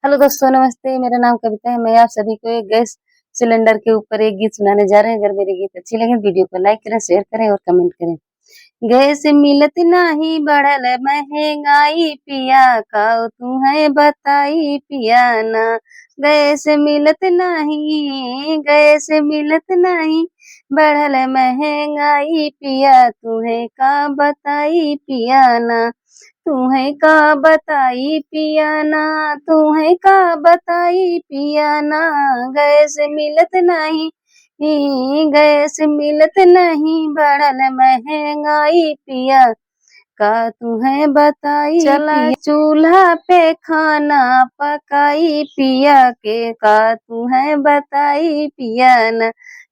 Hello दोस्तों, नमस्ते। मेरा नाम कविता है। मैं आप सभी को एक गैस सिलेंडर के ऊपर एक गीत सुनाने जा रहे हैं। अगर मेरे गीत अच्छी लगे वीडियो को लाइक करें, शेयर करें और कमेंट करें। गैस मिलत नाही बढ़ल महंगाई पिया काऊ तू है बताई पिया ना। गैस मिलत नहीं बढ़ल महंगाई पिया तू है का बताई पिया ना। तुम्हें का बताई पियाना, तुम्हें का बताई पियाना। गैस मिलत नहीं, गैस मिलत नहीं बढ़ल महंगाई पिया का तुम्हें बताई चला चूल्हा पे खाना पकाई पिया के का तुम्हें बताई पिया न।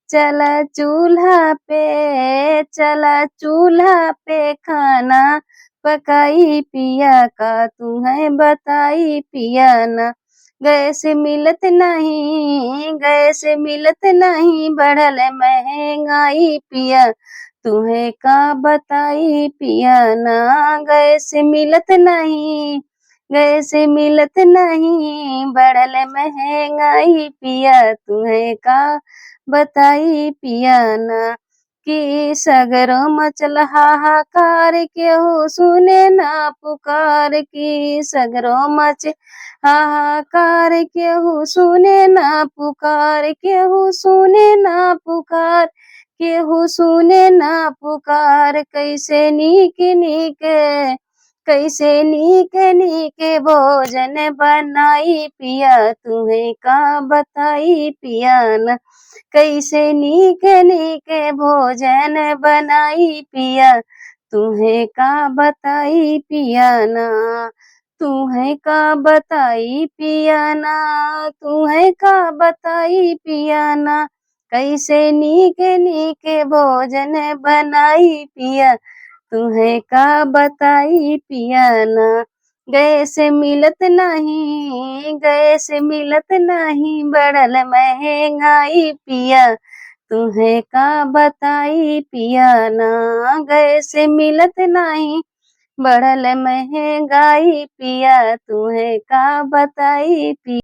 चला चूल्हा पे खाना पकाई पिया का तुम्हें बताई पिया न। गैस मिलत नहीं बढ़ल महंगाई पिया तुम्हें का बताई पिया ना। गैस मिलत नहीं, गैस मिलत नहीं बढ़ल महंगाई पिया तुम्हें का बताई पिया ना। कि सगरो मचल हाहाकार केहू सुने ना पुकार की सगरो मच हाहाकार केहू सुने ना पुकार केहू सुने ना पुकार केहू सुने ना पुकार। कैसे नीक नीक भोजन बनाई पिया तुम्हें का बताई पिया न। कैसे नीक नीक भोजन बनाई पिया तुम्हें का बताई पिया ना। तुम्हें का बताई पिया ना, तुम्हें का बताई पिया ना। कैसे नीक नीक भोजन बनाई पिया तुम्हें का बताई पिया ना। गैस मिलत नहीं बढ़ल महंगाई पिया तुम्हें का बताई पिया ना। गैस मिलत नहीं बढ़ल महंगाई पिया तुम्हें का बताई पिया।